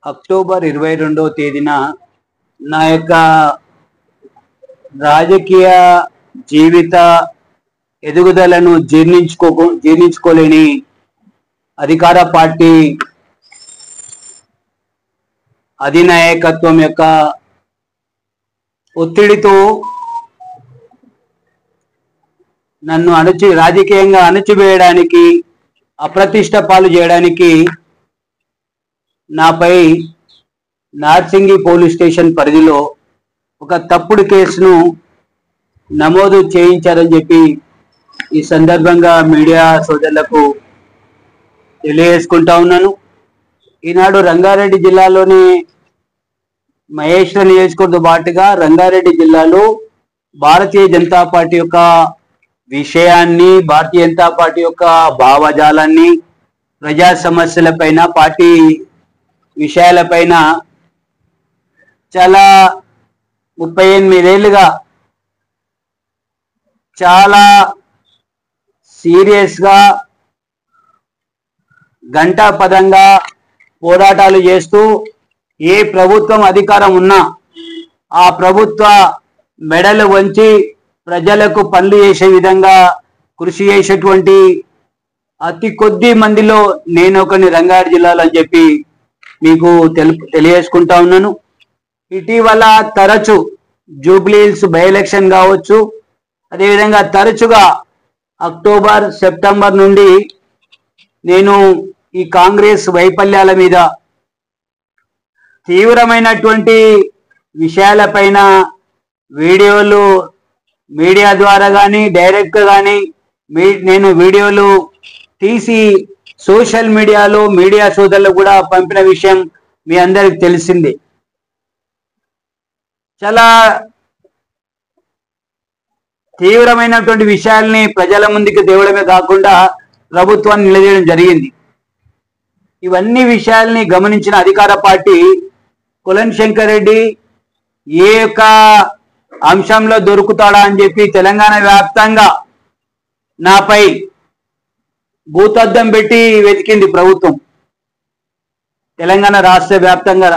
October 22వ తేదీన నా యొక్క రాజకీయ జీవిత ఎదుగుదలను జీర్ణించుకోలేని అధికార పార్టీ అధినాయకత్వం యొక్క ఒత్తిడితో నన్ను రాజకీయంగా అణచివేయడానికి, అప్రతిష్ట పాలు చేయడానికి నాపై నార్సింగి పోలీస్ స్టేషన్ పరిధిలో ఒక తప్పుడు కేసును నమోదు చేయించారని చెప్పి ఈ సందర్భంగా మీడియా సోదరులకు తెలియజేసుకుంటా ఉన్నాను. ఈనాడు రంగారెడ్డి జిల్లాలోని మహేశ్వర నియోజకవర్గంతో పాటుగా రంగారెడ్డి జిల్లాలో భారతీయ జనతా పార్టీ యొక్క విషయాన్ని, భారతీయ జనతా పార్టీ యొక్క భావజాలాన్ని, ప్రజా సమస్యలపైన, పార్టీ విషయాలపైన చాలా 38 ఏళ్ళుగా చాలా సీరియస్గా గంటాపదంగా పోరాటాలు చేస్తూ ఏ ప్రభుత్వం అధికారం ఉన్నా ఆ ప్రభుత్వ మెడలు వంచి ప్రజలకు పనులు చేసే విధంగా కృషి చేసేటువంటి అతి కొద్ది మందిలో నేను ఒకని రంగారెడ్డి జిల్లాలో అని చెప్పి మీకు తెలియజేసుకుంటా ఉన్నాను. ఇటీవల తరచు జూబ్లీ హిల్స్ బై ఎలక్షన్ కావచ్చు, అదేవిధంగా తరచుగా అక్టోబర్, సెప్టెంబర్ నుండి నేను ఈ కాంగ్రెస్ వైఫల్యాల మీద, తీవ్రమైనటువంటి విషయాలపైన వీడియోలు మీడియా ద్వారా కానీ డైరెక్ట్గా కానీ నేను వీడియోలు తీసి సోషల్ మీడియాలో మీడియా సోదరులకు కూడా పంపిన విషయం మీ అందరికి తెలిసిందే. చాలా తీవ్రమైనటువంటి విషయాల్ని ప్రజల ముందుకు తేవడమే కాకుండా ప్రభుత్వాన్ని నిలదీయడం జరిగింది. ఇవన్నీ విషయాల్ని గమనించిన అధికార పార్టీ కులన్ శంకర్ రెడ్డి ఏ యొక్క అంశంలో దొరుకుతాడా అని చెప్పి తెలంగాణ వ్యాప్తంగా నాపై భూతద్దం పెట్టి వెతికింది ప్రభుత్వం. తెలంగాణ రాష్ట్ర వ్యాప్తంగా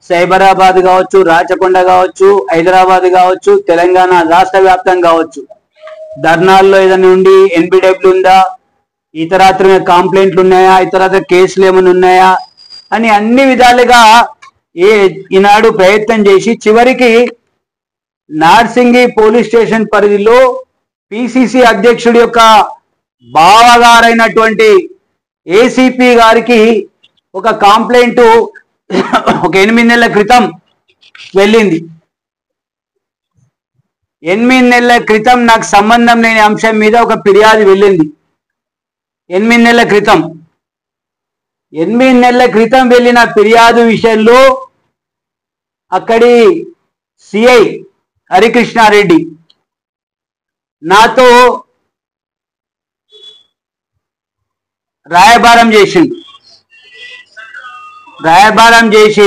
సైబరాబాద్ కావచ్చు, రాచకొండ కావచ్చు, హైదరాబాద్ కావచ్చు, తెలంగాణ రాష్ట్ర వ్యాప్తంగా కావచ్చు, ధర్నాల్లో ఏదైనా ఉండి ఎన్బిడబ్ల్యూ ఉందా, ఇతరాత్ర కంప్లైంట్లు ఉన్నాయా, ఇతరాత్ర కేసులు ఏమైనా ఉన్నాయా అని అన్ని విధాలుగా ఈనాడు ప్రయత్నం చేసి చివరికి నార్సింగి పోలీస్ స్టేషన్ పరిధిలో పిసిసి అధ్యక్షుడి యొక్క బావగారైనటువంటి ఏసీపీ గారికి ఒక కంప్లైంట్ ఒక 8 నెలల క్రితం వెళ్ళింది. 8 నెలల క్రితం నాకు సంబంధం లేని అంశం మీద ఒక ఫిర్యాదు వెళ్ళింది. 8 నెలల క్రితం 8 నెలల క్రితం వెళ్ళిన ఫిర్యాదు విషయంలో అక్కడి సిఐ హరికృష్ణారెడ్డి నాతో రాయబారం చేసిండు. రాయబారం చేసి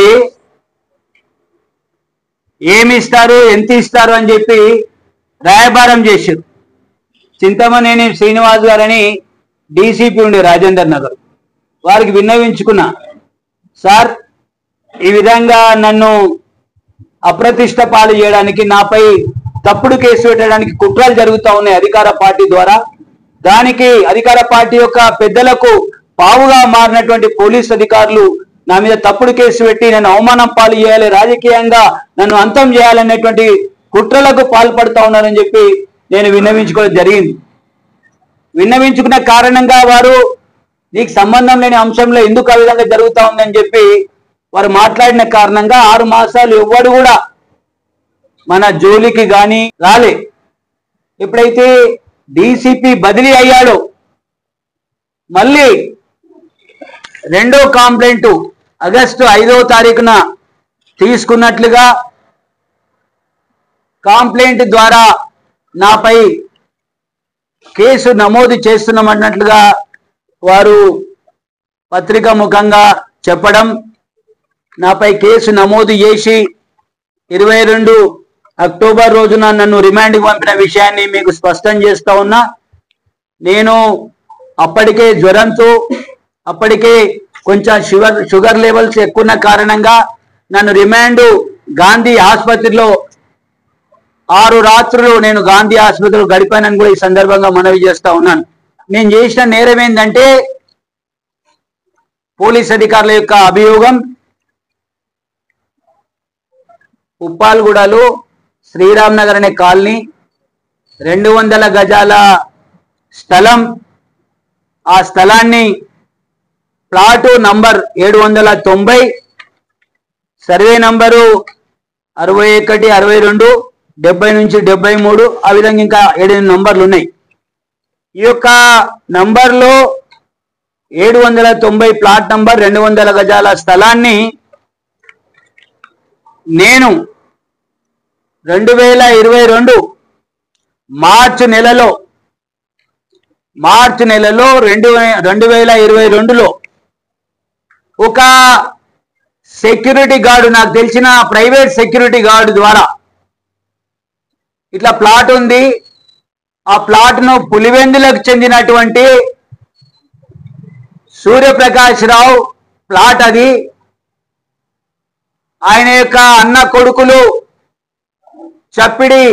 ఏమి ఇస్తారు, ఎంత ఇస్తారు అని చెప్పి రాయబారం చేశారు. చింతమనేని శ్రీనివాస్ గారని డీసీపీ ఉండే రాజేందర్ నగర్, వారికి విన్నవించుకున్నా, సార్ ఈ విధంగా నన్ను అప్రతిష్ట పాలు చేయడానికి, నాపై తప్పుడు కేసు పెట్టడానికి కుట్రలు జరుగుతూ ఉన్నాయి అధికార పార్టీ ద్వారా. దానికి అధికార పార్టీ యొక్క పెద్దలకు పావుగా మారినటువంటి పోలీస్ అధికారులు నా మీద తప్పుడు కేసు పెట్టి నన్ను అవమానం పాలు చేయాలి, రాజకీయంగా నన్ను అంతం చేయాలనేటువంటి కుట్రలకు పాల్పడుతూ ఉన్నారని చెప్పి నేను విన్నవించుకోవడం జరిగింది. విన్నవించుకున్న కారణంగా వారు నీకు సంబంధం లేని అంశంలో ఎందుకు ఆ విధంగా జరుగుతూ ఉందని చెప్పి వారు మాట్లాడిన కారణంగా 6 మాసాలు ఎవ్వడు కూడా మన జోలికి కానీ రాలే. ఎప్పుడైతే డీసీపీ బదిలీ అయ్యాడో మళ్ళీ 2వ కంప్లైంట్ ఆగస్టు 5వ తారీఖున తీసుకున్నట్లుగా కంప్లైంట్ ద్వారా నాపై కేసు నమోదు చేస్తున్నామన్నట్లుగా వారు పత్రికా ముఖంగా చెప్పడం, నాపై కేసు నమోదు చేసి 22 అక్టోబర్ రోజున నన్ను రిమాండ్కి పంపిన విషయాన్ని మీకు స్పష్టం చేస్తా ఉన్నా. నేను అప్పటికే జ్వరంతో, అప్పటికే కొంచెం షుగర్ లెవెల్స్ ఎక్కువ ఉన్న కారణంగా నన్ను రిమాండ్ గాంధీ ఆసుపత్రిలో 6 రాత్రులు నేను గాంధీ ఆసుపత్రిలో గడిపానని కూడా ఈ సందర్భంగా మనవి చేస్తా ఉన్నాను. నేను చేసిన నేరం ఏంటంటే పోలీస్ అధికారుల యొక్క అభియోగం ఉప్పాల్గూడలో శ్రీరామ్ నగర్ అనే కాలనీ 200 గజాల స్థలం, ఆ స్థలాన్ని ప్లాటు నంబర్ 790 సర్వే నంబరు 61, 62, 70 నుంచి 73 ఆ విధంగా ఇంకా 7 నంబర్లు ఉన్నాయి. ఈ యొక్క నంబర్లో 790 ప్లాట్ నంబర్ 200 గజాల స్థలాన్ని నేను 2022 మార్చి నెలలో 2022లో ఒక సెక్యూరిటీ గార్డు, నాకు తెలిసిన ప్రైవేట్ సెక్యూరిటీ గార్డు ద్వారా ఇట్లా ప్లాట్ ఉంది, ఆ ప్లాట్ను పులివెందులకు చెందినటువంటి సూర్యప్రకాష్ రావు ప్లాట్ అది, ఆయన యొక్క అన్న కొడుకులు చప్పిడి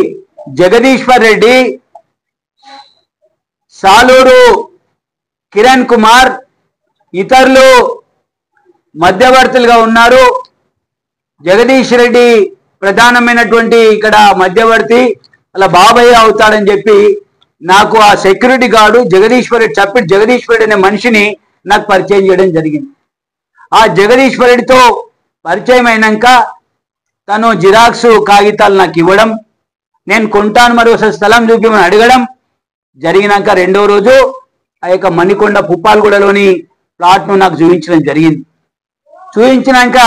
జగదీశ్వర్ రెడ్డి, సాలూరు కిరణ్ కుమార్, ఇతరులు మధ్యవర్తులుగా ఉన్నారు. జగదీష్ రెడ్డి ప్రధానమైనటువంటి ఇక్కడ మధ్యవర్తి, అలా బాబయ్య అవుతాడని చెప్పి నాకు ఆ సెక్యూరిటీ గార్డు చప్పిడి జగదీశ్వర్ రెడ్డి అనే మనిషిని నాకు పరిచయం చేయడం జరిగింది. ఆ జగదీశ్వర్ రెడ్డితో పరిచయం అయినాక తను జిరాక్స్ కాగితాలు నాకు ఇవ్వడం, నేను కొంటాను మరి ఒకసారి స్థలం చూపించమని అడగడం జరిగినాక రెండో రోజు ఆ యొక్క మణికొండ పుప్పాల్గూడలోని ప్లాట్ను నాకు చూపించడం జరిగింది. చూపించినాక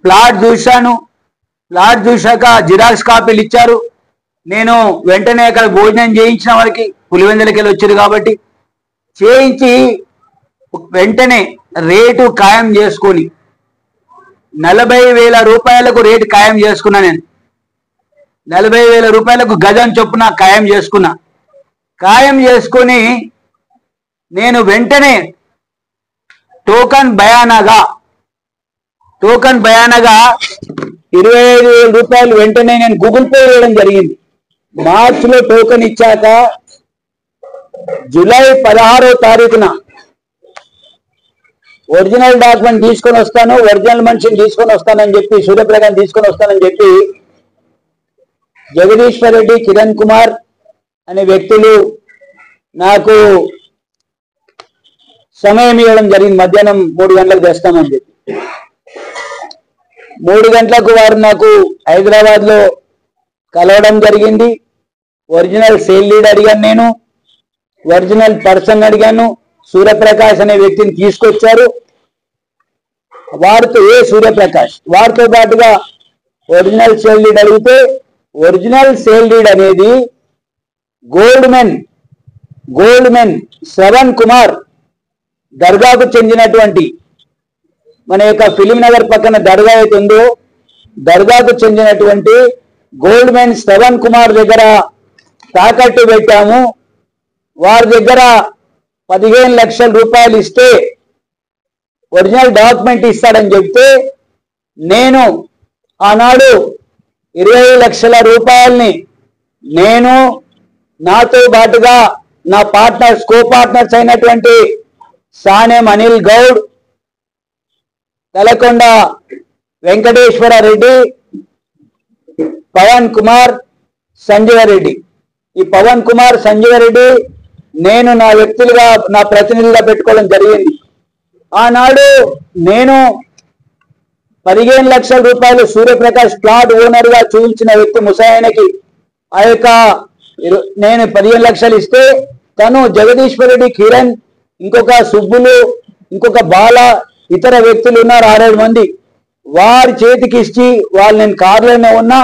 ప్లాట్ చూశాను. ప్లాట్ చూశాక జిరాక్స్ కాపీలు ఇచ్చారు. నేను వెంటనే అక్కడ భోజనం చేయించిన వారికి పులివెందులకి వెళ్ళి వచ్చారు కాబట్టి చేయించి వెంటనే రేటు ఖాయం చేసుకొని 40,000 రూపాయలకు రేటు ఖాయం చేసుకున్నా. నేను 40,000 రూపాయలకు గజం చొప్పున ఖాయం చేసుకున్నా. ఖాయం చేసుకొని నేను వెంటనే టోకన్ బయానాగా 25,000 రూపాయలు వెంటనే నేను గూగుల్ పే చేయడం జరిగింది. మార్చిలో టోకన్ ఇచ్చాక జూలై 16వ తారీఖున ఒరిజినల్ డాక్యుమెంట్ తీసుకొని వస్తాను, ఒరిజినల్ మనిషిని తీసుకొని వస్తానని చెప్పి, సూర్యప్రకాశ్ తీసుకొని వస్తానని చెప్పి జగదీశ్వర్ రెడ్డి, కిరణ్ కుమార్ అనే వ్యక్తులు నాకు సమయం ఇవ్వడం జరిగింది. మధ్యాహ్నం 3 గంటలకు తెస్తామని చెప్పి 3 గంటలకు వారు నాకు హైదరాబాద్లో కలవడం జరిగింది. ఒరిజినల్ సేల్ లీడ్ అడిగాను, నేను ఒరిజినల్ పర్సన్ అడిగాను. సూర్యప్రకాష్ అనే వ్యక్తిని తీసుకొచ్చారు. వారితో సూర్యప్రకాష్ వారితో పాటుగా ఒరిజినల్ సేల్ లీడ్ అడిగితే ఒరిజినల్ సేల్ లీడ్ అనేది గోల్డ్ మెన్ శ్రవణ్ కుమార్ దర్గాకు చెందినటువంటి, మన యొక్క ఫిలిం నగర్ పక్కన దర్గా అయితే ఉందో దర్గాకు చెందినటువంటి గోల్డ్ మెన్ శ్రవణ్ కుమార్ దగ్గర తాకట్టు పెట్టాము. వారి దగ్గర 15 లక్షల రూపాయలు ఇస్తే ఒరిజినల్ డాక్యుమెంట్ ఇస్తాడని చెప్తే నేను ఆనాడు 20 లక్షల రూపాయల్ని నేను, నాతో పాటుగా నా పార్ట్నర్స్, కో పార్ట్నర్స్ అయినటువంటి సానేం అనిల్ గౌడ్, తలకొండ వెంకటేశ్వర రెడ్డి, పవన్ కుమార్, సంజయ్ రెడ్డి, ఈ పవన్ కుమార్, సంజయ్ రెడ్డి నేను నా వ్యక్తులుగా, నా ప్రతినిధులుగా పెట్టుకోవడం జరిగింది. ఆనాడు నేను 15 లక్షల రూపాయలు సూర్యప్రకాష్ ప్లాట్ ఓనర్ గా చూపించిన వ్యక్తి ముసాయనకి ఆ యొక్క నేను 15 లక్షలు ఇస్తే తను జగదీశ్వర్ రెడ్డి, కిరణ్, ఇంకొక సుబ్బులు, ఇంకొక బాల, ఇతర వ్యక్తులు ఉన్నారు 6-7 మంది. వారి చేతికి ఇచ్చి వాళ్ళు నేను కారులోనే ఉన్నా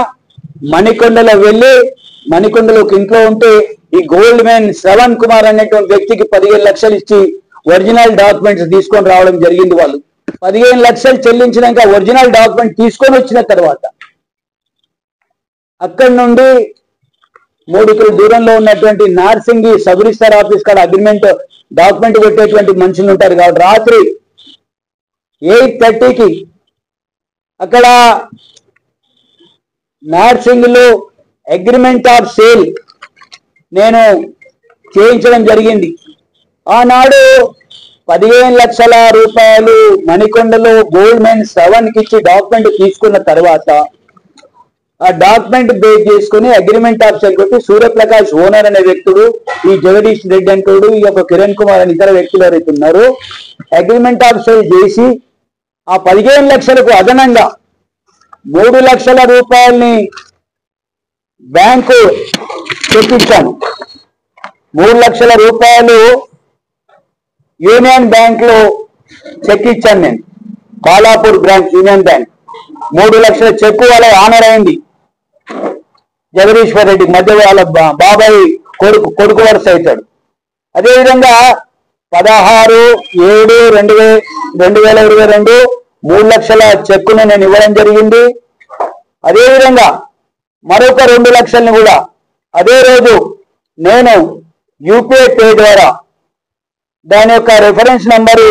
మణికొండలో వెళ్ళి మణికొండలో ఇంట్లో ఉంటే ఈ గోల్డ్ మ్యాన్ శ్రవణ్ కుమార్ అనేటువంటి వ్యక్తికి 15 లక్షలు ఇచ్చి ఒరిజినల్ డాక్యుమెంట్స్ తీసుకొని రావడం జరిగింది. వాళ్ళు 15 లక్షలు చెల్లించినాక ఒరిజినల్ డాక్యుమెంట్ తీసుకొని వచ్చిన తర్వాత అక్కడి నుండి 3 కిలో దూరంలో ఉన్నటువంటి నార్సింగి సబ్ రిజిస్టర్ ఆఫీస్ కాడ అగ్రిమెంట్ డాక్యుమెంట్ కొట్టేటువంటి మనుషులు ఉంటారు కాబట్టి రాత్రి 8:30కి అక్కడ నార్సింగ్లో అగ్రిమెంట్ ఆఫ్ సేల్ నేను చేయించడం జరిగింది. ఆనాడు 15 లక్షల రూపాయలు మణికొండలో గోల్డ్ మైన్ శ్రవణ్కి ఇచ్చి డాక్యుమెంట్ తీసుకున్న తర్వాత ఆ డాక్యుమెంట్ బేస్ చేసుకుని అగ్రిమెంట్ ఆఫ్ సేల్ కొట్టి సూర్యప్రకాష్ ఓనర్ అనే వ్యక్తుడు, ఈ జగదీష్ రెడ్డి అంటోడు, ఈ యొక్క కిరణ్ కుమార్ అని ఇతర వ్యక్తులు ఎవరైతే ఉన్నారో అగ్రిమెంట్ ఆఫ్ సేల్ చేసి ఆ 15 లక్షలకు అదనంగా 3 లక్షల రూపాయలని బ్యాంకు చెక్కిచ్చాను. 3 లక్షల రూపాయలు యూనియన్ బ్యాంక్ లో చెక్ ఇచ్చాను నేను, బాలాపూర్ బ్రాంచ్ యూనియన్ బ్యాంక్. 3 లక్షల చెక్కు వాళ్ళ ఆనర్ అయింది జగదీశ్వర్ రెడ్డి, మధ్య వాళ్ళ బాబాయ్ కొడుకు వరుస అవుతాడు. అదేవిధంగా 16/7/2022 3 లక్షల చెక్కును నేను ఇవ్వడం జరిగింది. అదేవిధంగా మరొక 2 లక్షల్ని కూడా అదే రోజు నేను యూపీఐ పే ద్వారా దాని యొక్క reference number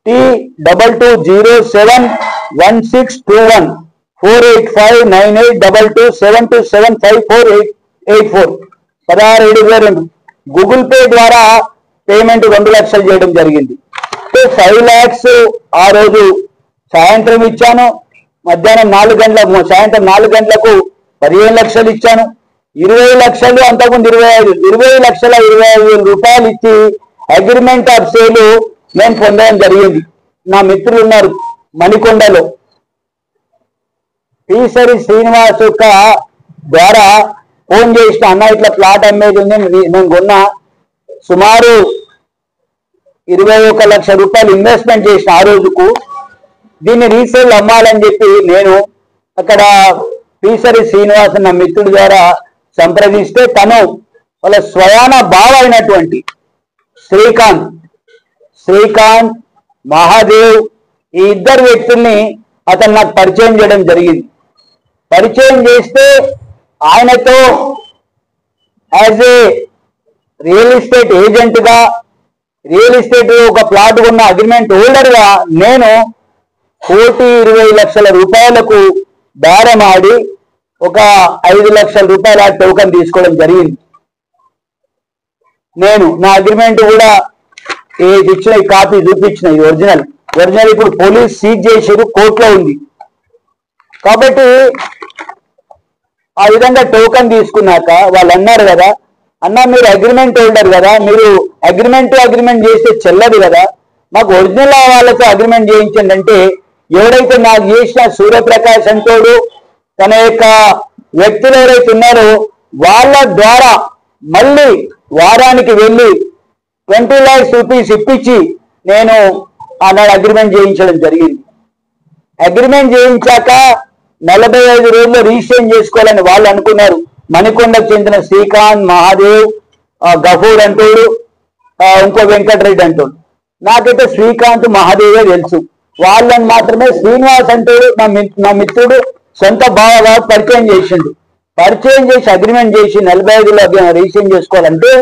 T2207162148598227275484 16/7/2022 Google pay ద్వారా పేమెంట్ 2 లక్షలు చేయడం జరిగింది. 5 lakhs ఆ రోజు సాయంత్రం ఇచ్చాను. మధ్యాహ్నం 4 గంటలకు సాయంత్రం 4 గంటలకు 15 లక్షలు ఇచ్చాను. 20 లక్షలు అంతకుముందు 20 లక్షల 25,000 రూపాయలు ఇచ్చి అగ్రిమెంట్ ఆఫ్ సేల్ నేను పొందడం జరిగింది. నా మిత్రులు ఉన్నారు మణికొండలో, పీసరి శ్రీనివాస్ యొక్క ద్వారా ఫోన్ చేసిన, అన్న ఇట్లా ప్లాట్ అమ్మేది ఉంది, నేను కొన్నా, సుమారు 21 లక్ష రూపాయలు ఇన్వెస్ట్మెంట్ చేసిన ఆ రోజుకు, దీన్ని రీసేల్ అమ్మాలని చెప్పి నేను అక్కడ పీసరి శ్రీనివాస్ నా మిత్రుడి ద్వారా సంప్రదిస్తే తను వాళ్ళ స్వయాన బావ అయినటువంటి శ్రీకాంత్ మహాదేవ్ ఈ ఇద్దరు వ్యక్తుల్ని అతను నాకు పరిచయం చేయడం జరిగింది. పరిచయం చేస్తే ఆయనతో యాజ్ ఏ రియల్ ఎస్టేట్ ఏజెంట్గా, రియల్ ఎస్టేట్ ఒక ప్లాట్ ఉన్న అగ్రిమెంట్ హోల్డర్గా నేను 1,20 లక్షల రూపాయలకు బేరమాడి ఒక 5 లక్షల రూపాయల టోకన్ తీసుకోవడం జరిగింది. నేను నా అగ్రిమెంట్ కూడా ఇచ్చిన, ఈ కాపీ చూపించిన, ఇది ఒరిజినల్ ఇప్పుడు పోలీస్ సీజ్ చేసేది కోర్టులో ఉంది. కాబట్టి ఆ విధంగా టోకన్ తీసుకున్నాక వాళ్ళు అన్నారు కదా, అన్న మీరు అగ్రిమెంట్ హోల్డర్ కదా, మీరు అగ్రిమెంట్ చేస్తే చెల్లదు కదా, మాకు ఒరిజినల్ వాళ్ళతో అగ్రిమెంట్ చేయించండి అంటే, ఎవరైతే నాకు చేసిన సూర్యప్రకాష్ అంటోడు తన యొక్క వ్యక్తులు ఎవరైతే ఉన్నారో వాళ్ళ ద్వారా మళ్ళీ వారానికి వెళ్ళి 20 lakhs రూపీస్ ఇప్పించి నేను ఆనాడు అగ్రిమెంట్ చేయించడం జరిగింది. అగ్రిమెంట్ చేయించాక 45 రోజుల్లో రిజిస్ట్రేషన్ చేసుకోవాలని వాళ్ళు అనుకున్నారు. మణికొండకు చెందిన శ్రీకాంత్, మహాదేవ్, గఫూర్ అంటోడు, ఇంకో వెంకటరెడ్డి అంటోడు. నాకైతే శ్రీకాంత్, మహాదేవే తెలుసు. వాళ్ళని మాత్రమే శ్రీనివాస్ అంటోడు నా మిత్రుడు సొంత బావగా పరిచయం చేసిండు. పరిచయం చేసి అగ్రిమెంట్ చేసి 45లో రిజిస్ట్రేషన్ చేసుకోవాలంటే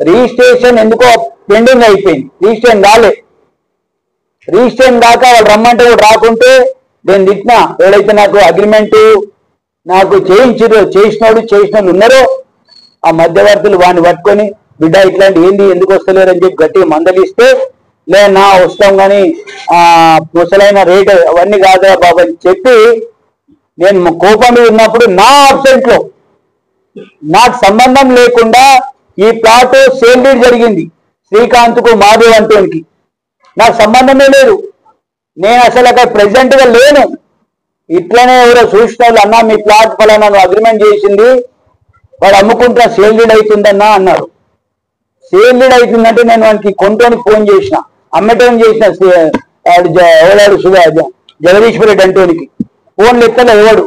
రిజిస్ట్రేషన్ ఎందుకో పెండింగ్ అయిపోయింది. రిజిస్ట్రేషన్ కాక వాళ్ళు రమ్మంటే కూడా రాకుంటే నేను తిట్టినా, ఎవరైతే నాకు అగ్రిమెంట్ నాకు చేసిన ఉన్నారో ఆ మధ్యవర్తులు వాడిని పట్టుకొని, బిడ్డ ఇట్లాంటి ఏంది ఎందుకు వస్తలేరు అని చెప్పి గట్టిగా మందలిస్తే, నా వస్తాం కానీ ముసలైన రేట్ అవన్నీ కాదా బాబు అని చెప్పి, నేను కోపం మీద ఉన్నప్పుడు నా అబ్సెంట్ లో నాకు సంబంధం లేకుండా ఈ ప్లాట్ సేల్ డీడ్ జరిగింది శ్రీకాంత్కు, మాధవ్ అంటోనికి. నాకు సంబంధమే లేదు, నేను అసలు అక్కడ ప్రెసిడెంట్ గా లేను. ఇట్లనే ఎవరో చూసిన వాళ్ళు, అన్నా మీ ప్లాట్ ఫలానా అగ్రిమెంట్ చేసింది, వాడు అమ్ముకుంటా సేల్ డీడ్ అవుతుందన్నా అన్నాడు. సేల్ డీడ్ అవుతుందంటే నేను వానికి కొంటోనికి ఫోన్ చేసిన, అమ్మటోని చేసిన, ఎవడాడు జగదీశ్వర్ రెడ్డి అంటోనికి ఫోన్లు ఎత్తలే ఎవడు.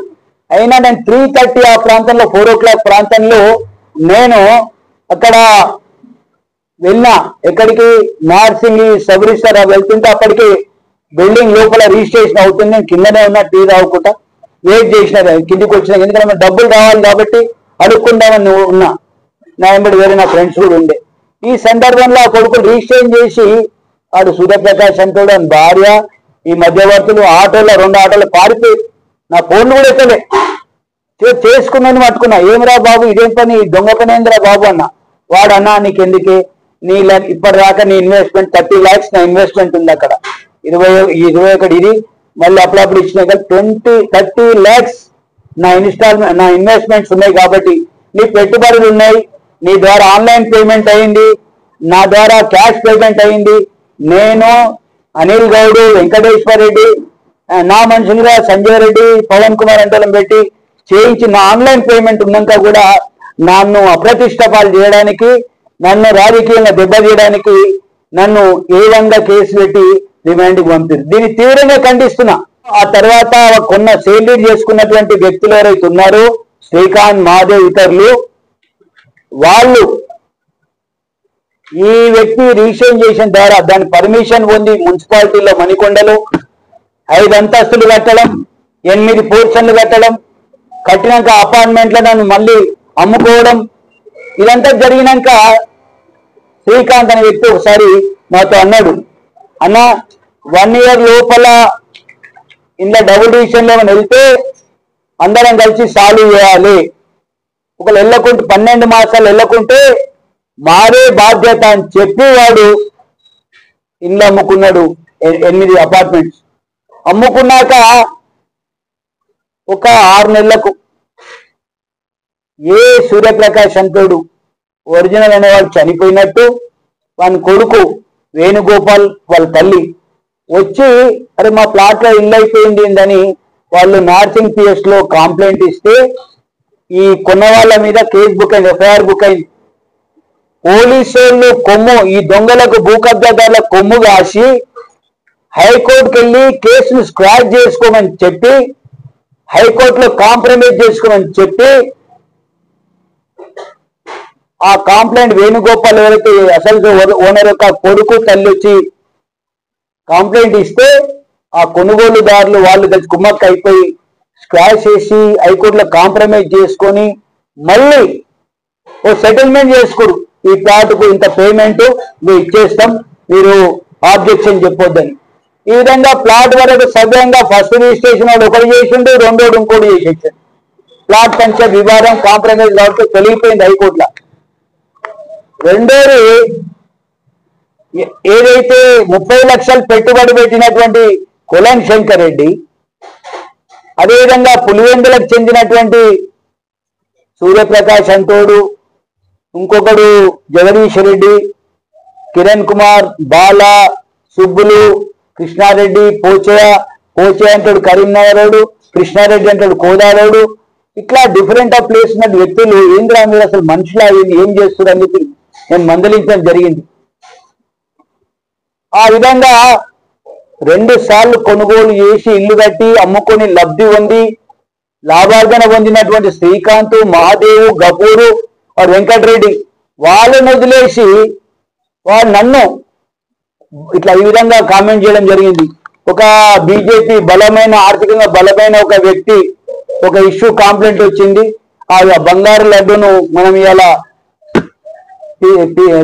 అయినా నేను 3:30 ఆ ప్రాంతంలో 4 o'clock ప్రాంతంలో నేను అక్కడ వెళ్ళినా. ఎక్కడికి? నార్సింగ్ సబ్ రిజిస్టర్ వెళ్తుంటే అప్పటికి బిల్డింగ్ లోపల రిజిస్ట్రేషన్ అవుతుంది. నేను కిందనే ఉన్నా, టీ తాగుకుంటా వెయిట్ చేసిన, కిందికి వచ్చిన. ఎందుకంటే డబ్బులు రావాలి కాబట్టి అడుక్కుందామని ఉన్నా. నా వెంబడి వేరే నా ఫ్రెండ్స్ కూడా ఉండే. ఈ సందర్భంలో ఆ కొడుకులు రిజిస్ట్రేషన్ చేసి, వాడు సూర్యప్రకాష్ అంటాడు అని భార్య, ఈ మధ్యవర్తులు ఆటోలో 2 ఆటోలు పారిపోయి నా ఫోన్లు కూడా ఎత్తలే. చేసుకున్నాను పట్టుకున్నా, ఏమిరా బాబు ఇదేం పని, దొంగ పని ఏందిరా బాబు అన్న. వాడు అన్నా నీకెందుకే, నీ ఇప్పటిదాకా నీ ఇన్వెస్ట్మెంట్ 30 lakhs నా ఇన్వెస్ట్మెంట్ ఉంది అక్కడ, 21 ఇది మళ్ళీ అప్పుడప్పుడు ఇచ్చినాయి కదా 30 lakhs నా ఇన్వెస్ట్మెంట్స్ ఉన్నాయి కాబట్టి నీ పెట్టుబడులు ఉన్నాయి, నీ ద్వారా ఆన్లైన్ పేమెంట్ అయింది, నా ద్వారా క్యాష్ పేమెంట్ అయింది. నేను అనిల్ గౌడ్, వెంకటేశ్వర రెడ్డి, నా మనుషులుగా సంజయ్ రెడ్డి, పవన్ కుమార్ అంటలం పెట్టి చేయించిన ఆన్లైన్ పేమెంట్ ఉన్నాక కూడా నన్ను అప్రతిష్టపాలు చేయడానికి, నన్ను రాజకీయంగా దెబ్బతీయడానికి నన్ను ఏ విధంగా కేసు పెట్టి రిమాండ్కి పంపారు. దీన్ని తీవ్రంగా ఖండిస్తున్నా. ఆ తర్వాత కొన్న సేల్ డీడ్ చేసుకున్నటువంటి వ్యక్తులు ఎవరైతే ఉన్నారో శ్రీకాంత్, మాధవ్, ఇతరులు, వాళ్ళు ఈ వ్యక్తి రిజిస్ట్రేషన్ ద్వారా దాని పర్మిషన్ పొంది మున్సిపాలిటీలో మణికొండలో 5 అంతస్తులు కట్టడం, 8 పోర్షన్లు కట్టడం, కట్టినాక అపార్ట్మెంట్లో నన్ను మళ్ళీ అమ్ముకోవడం, ఇదంతా జరిగినాక శ్రీకాంత్ అనే వ్యక్తి ఒకసారి నాతో అన్నాడు, అన్న 1 year లోపల ఇంట్లో డబుల్ డివిజన్లో వెళ్తే అందరం కలిసి సాల్వ్ చేయాలి, ఒకళ్ళు వెళ్ళకుంటే 12 మాసాలు వెళ్ళకుంటే మారే బాధ్యత అని చెప్పి వాడు ఇల్లు అమ్ముకున్నాడు. 8 అపార్ట్మెంట్స్ అమ్ముకున్నాక ఒక 6 నెలలకు ఏ సూర్యప్రకాష్ అంతోడు ఒరిజినల్ అనేవాడు చనిపోయినట్టు వాని కొడుకు వేణుగోపాల్ వాళ్ళ తల్లి వచ్చి అరే మా ప్లాట్లో ఇల్లు అయిపోయింది అని వాళ్ళు నార్సింగ్ పిఎస్ లో కంప్లైంట్ ఇస్తే ఈ కొన్న వాళ్ళ మీద కేసు బుక్ అయింది, ఎఫ్ఐఆర్ బుక్ అయింది. పోలీసులు కొమ్ము, ఈ దొంగలకు భూ కబ్జాదారుల కొమ్ము కాసి హైకోర్టుకి వెళ్ళి కేసును స్క్వాష్ చేసుకోమని చెప్పి, హైకోర్టులో కాంప్రమైజ్ చేసుకోమని చెప్పి, ఆ కంప్లైంట్ వేణుగోపాల్ ఎవరైతే అసలు ఓనర్ యొక్క కొడుకు తల్లి వచ్చి కంప్లైంట్ ఇస్తే ఆ కొనుగోలుదారులు వాళ్ళు కలిసి కుమ్మక్క అయిపోయి స్క్వాష్ చేసి హైకోర్టులో కాంప్రమైజ్ చేసుకొని మళ్ళీ ఓ సెటిల్మెంట్ చేసుకోరు, ఈ ప్లాట్కు ఇంత పేమెంట్ మేము ఇచ్చేస్తాం, మీరు ఆబ్జెక్షన్ చెప్పొద్దని. ఈ విధంగా ప్లాట్ వరకు సవ్యంగా ఫస్ట్ రిజిస్ట్రేషన్ వాడు ఒకటి చేసిండు, రెండోడు ఇంకోటి చేసేసాడు. ప్లాట్ సంఖ్య వివాదం కాంప్రమైజ్ కాబట్టి తొలగిపోయింది హైకోర్టులో. రెండోది ఏదైతే 30 లక్షలు పెట్టుబడి పెట్టినటువంటి కొలన్ శంకర్ రెడ్డి, అదేవిధంగా పులివెందులకు చెందినటువంటి సూర్యప్రకాష్ అంతోడు, ఇంకొకడు జగదీష్ రెడ్డి, కిరణ్ కుమార్, బాల, సుబ్బులు, కృష్ణారెడ్డి, పోచే అంటాడు కరీంనగరోడు, కృష్ణారెడ్డి అంటాడు కోదారోడు, ఇట్లా డిఫరెంట్ ఆఫ్ ప్లేస్ ఉన్న వ్యక్తులు ఏంద్రా మీరు అసలు మనుషులా ఏం చేస్తున్నారు అని చెప్పి నేను మందలించడం జరిగింది. ఆ విధంగా 2 సార్లు కొనుగోలు చేసి ఇల్లు కట్టి అమ్ముకొని లబ్ధి పొంది లాభార్జన పొందినటువంటి శ్రీకాంత్, మహాదేవు, గపూరు, వెంకటరెడ్డి వాళ్ళని వదిలేసి వాళ్ళు నన్ను ఇట్లా ఈ విధంగా కామెంట్ చేయడం జరిగింది. ఒక బీజేపీ బలమైన ఆర్థికంగా బలమైన ఒక వ్యక్తి ఒక ఇష్యూ కంప్లైంట్ వచ్చింది, ఆ బంగారు లడ్డును మనం ఇలా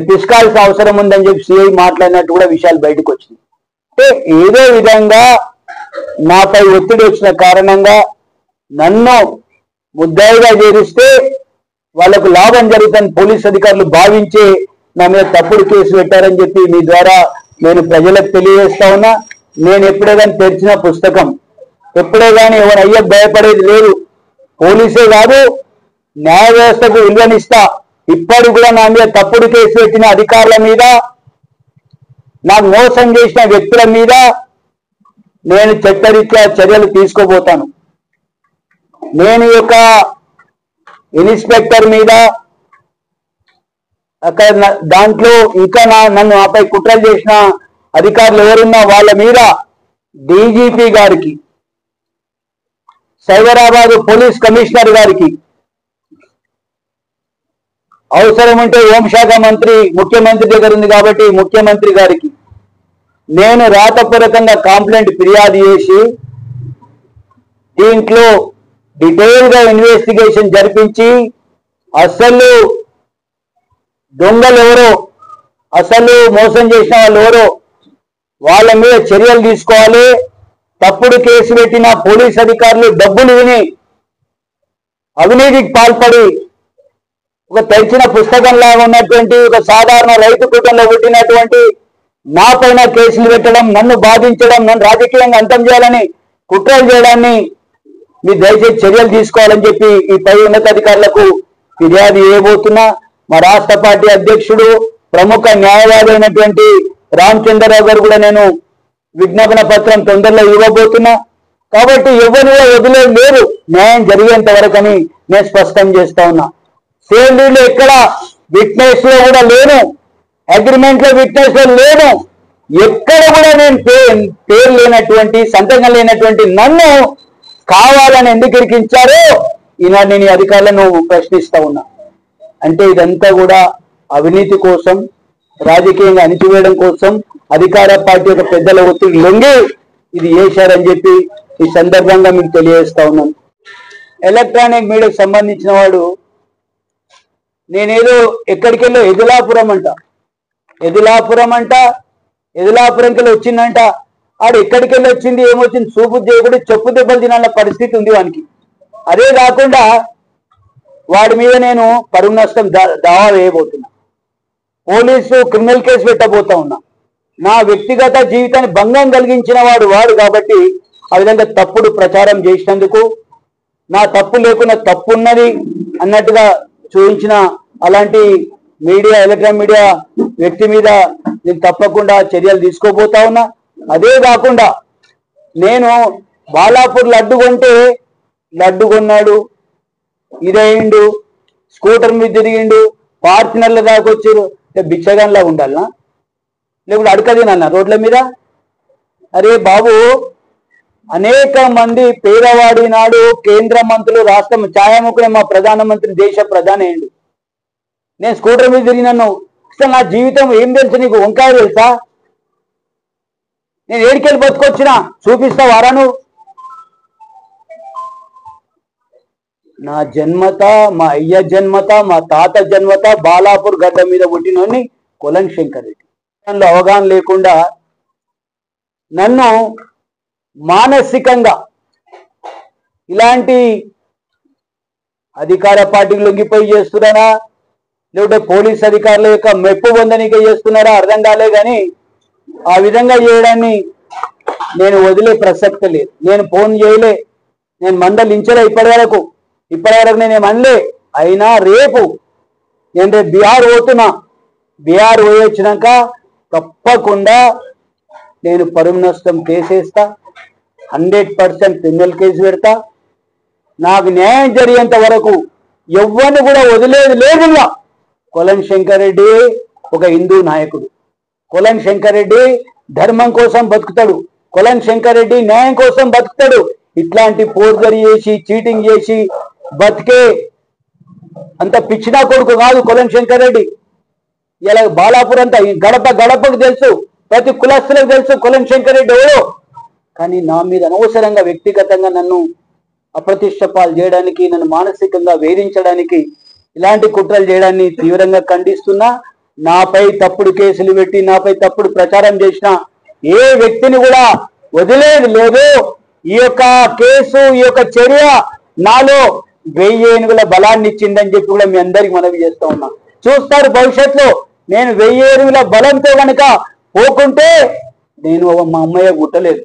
తీసుకోవాల్సిన అవసరం ఉందని చెప్పి సిఐ మాట్లాడినట్టు కూడా విషయాలు బయటకు వచ్చింది. అంటే ఏదో విధంగా నాపై ఒత్తిడి వచ్చిన కారణంగా నన్ను ముద్దాయిగా చేరిస్తే వాళ్లకు లాభం జరుగుతుందని పోలీస్ అధికారులు భావించి నా మీద తప్పుడు కేసు పెట్టారని చెప్పి మీ ద్వారా నేను ప్రజలకు తెలియజేస్తా ఉన్నా. నేను ఎప్పుడే కానీ తెరిచిన పుస్తకం, ఎప్పుడే కానీ ఎవరు అయ్యకు భయపడేది లేదు. పోలీసే కాదు న్యాయ వ్యవస్థకు విలువనిస్తా. ఇప్పటికి కూడా నా మీద తప్పుడు కేసు పెట్టిన అధికారుల మీద, నాకు మోసం చేసిన వ్యక్తుల మీద నేను చట్టరీత్యా చర్యలు తీసుకోబోతాను. నేను ఈ యొక్క ఇన్స్పెక్టర్ మీద అక్కడ దాంట్లో ఇంకా నన్ను ఆపై కుట్రలు చేసిన అధికారులు ఎవరున్నా వాళ్ళ మీద డీజీపీ గారికి, సైబరాబాద్ పోలీస్ కమిషనర్ గారికి, అవసరం ఉంటే హోంశాఖ మంత్రి ముఖ్యమంత్రి దగ్గర ఉంది కాబట్టి ముఖ్యమంత్రి గారికి నేను రాతపూర్వకంగా కంప్లైంట్ ఫిర్యాదు చేసి దీంట్లో డీటెయిల్ గా ఇన్వెస్టిగేషన్ జరిపించి అసలు దొంగలు ఎవరో, అసలు మోసం చేసిన వాళ్ళు ఎవరో వాళ్ళ మీద చర్యలు తీసుకోవాలి. తప్పుడు కేసు పెట్టిన పోలీస్ అధికారులు డబ్బులు విని అవినీతికి పాల్పడి ఒక తెరిచిన పుస్తకంలాగా ఉన్నటువంటి ఒక సాధారణ రైతు కుటుంబంలో పుట్టినటువంటి నా పైన కేసులు పెట్టడం, నన్ను బాధించడం, నన్ను రాజకీయంగా అంతం చేయాలని కుట్రలు చేయడాన్ని మీరు దయచేసి చర్యలు తీసుకోవాలని చెప్పి ఈ పై ఉన్నతాధికారులకు ఫిర్యాదు చేయబోతున్నా. మా రాష్ట్ర పార్టీ అధ్యక్షుడు ప్రముఖ న్యాయవాది అయినటువంటి రామచంద్రరావు గారు కూడా నేను విజ్ఞాపన పత్రం తొందరలో ఇవ్వబోతున్నా. కాబట్టి ఎవరు వదిలేదు లేరు న్యాయం జరిగేంత వరకని నేను స్పష్టం చేస్తా ఉన్నా. సేల్డీలో ఎక్కడ విట్నెస్ లో కూడా లేను, అగ్రిమెంట్ లో విట్నెస్ లో లేను, ఎక్కడ కూడా నేను పేరు లేనటువంటి సంతకం లేనటువంటి నన్ను కావాలని ఎందుకు ఇరికించారో ఈనాడు నేను ఈ అధికారులను ప్రశ్నిస్తా ఉన్నా. అంటే ఇదంతా కూడా అవినీతి కోసం, రాజకీయంగా అణిచివేయడం కోసం అధికార పార్టీ యొక్క పెద్దల ఒత్తిడి లొంగి ఇది చేశారని చెప్పి ఈ సందర్భంగా మీకు తెలియజేస్తా ఉన్నాను. ఎలక్ట్రానిక్ మీడియాకు సంబంధించిన వాడు నేనేదో ఎక్కడికి వెళ్ళో ఎదులాపురంకి వెళ్ళి వచ్చిందంట. ఆడు ఎక్కడికి వెళ్ళి వచ్చింది ఏమొచ్చింది చూపు చేయకుండా చెప్పు దెబ్బలు తినాల పరిస్థితి ఉంది వానికి. అదే కాకుండా వాడి మీద నేను పరువు నష్టం దావా వేయబోతున్నా, పోలీసు క్రిమినల్ కేసు పెట్టబోతా ఉన్నా. నా వ్యక్తిగత జీవితాన్ని భంగం కలిగించిన వాడు కాబట్టి ఆ విధంగా తప్పుడు ప్రచారం చేసినందుకు నా తప్పు లేకుండా తప్పు ఉన్నది అన్నట్టుగా చూపించిన అలాంటి మీడియా, ఎలక్ట్రానిక్ మీడియా వ్యక్తి మీద నేను తప్పకుండా చర్యలు తీసుకోబోతా ఉన్నా. అదే కాకుండా నేను బాలాపూర్ లడ్డు కొంటే లడ్డు కొన్నాడు, ఇదయిండు, స్కూటర్ మీద తిరిగిండు, ఫార్చునర్ల దాకా వచ్చారు, బిచ్చగాన్లా ఉండాలనా లేకపోతే అడకదినన్నా రోడ్ల మీద? అరే బాబు, అనేక మంది పేదవాడి నాడు కేంద్ర మంత్రులు, రాష్ట్రం ఛాయాముఖులే మా ప్రధానమంత్రి, దేశ ప్రధాని అయ్యిండు. నేను స్కూటర్ మీద తిరిగినాను. అసలు నా జీవితం ఏం తెలుసు నీకు? వంకాయ తెలుసా? నేను ఏడికెళ్ళి బతుకొచ్చినా చూపిస్తావు వారాను? నా జన్మత, మా అయ్య జన్మత, మా తాత జన్మత బాలాపూర్ గడ్డ మీద పుట్టినోని కొలన్ శంకర్ రెడ్డి. దానిలో అవగాహన లేకుండా నన్ను మానసికంగా ఇలాంటి అధికార పార్టీకి లొంగిపోయి చేస్తున్నారా లేకుంటే పోలీస్ అధికారుల యొక్క మెప్పు పొందనికే చేస్తున్నారా అర్థం కాలే. కానీ ఆ విధంగా చేయడాన్ని నేను వదిలే ప్రసక్తి లేదు. నేను ఫోన్ చేయలే, నేను మందలించలే ఇప్పటి వరకు నేను ఏమనలే. అయినా రేపు నేను బీహార్ పోతున్నా. బీహార్ పోయి వచ్చినాక తప్పకుండా నేను పరువు నష్టం కేసేస్తా, 100% క్రిమినల్ కేసు పెడతా. నాకు న్యాయం జరిగేంత వరకు ఎవరిని కూడా వదిలేదు లేదు. కొలన్ శంకర్ రెడ్డి ఒక హిందూ నాయకుడు. కొలన్ శంకర్ రెడ్డి ధర్మం కోసం బతుకుతాడు. కొలన్ శంకర్ రెడ్డి న్యాయం కోసం బతుకుతాడు. ఇట్లాంటి ఫోర్జరీ చేసి చీటింగ్ చేసి బతికే అంత పిచ్చినా కొడుకు కాదు కొలన్ శంకర్ రెడ్డి. ఇలా బాలాపూర్ అంతా గడప గడపకు తెలుసు, ప్రతి కులస్తులకు తెలుసు కొలన్ శంకర్ రెడ్డి ఎవరో. కానీ నా మీద అనవసరంగా వ్యక్తిగతంగా నన్ను అప్రతిష్ట పాలు చేయడానికి, నన్ను మానసికంగా వేధించడానికి, ఇలాంటి కుట్రలు చేయడాన్ని తీవ్రంగా ఖండిస్తున్నా. నాపై తప్పుడు కేసులు పెట్టి నాపై తప్పుడు ప్రచారం చేసిన ఏ వ్యక్తిని కూడా వదిలేదు లేదు. ఈ యొక్క కేసు, ఈ యొక్క చర్య నాలో 1000 ఏనుగుల బలాన్ని ఇచ్చిందని చెప్పి కూడా మీ అందరికి మనవి చేస్తా ఉన్నా. చూస్తారు భవిష్యత్తులో నేను 1000 ఏనుగుల బలంతో కనుక పోకుంటే నేను మా అమ్మయ్య గుట్టలేదు.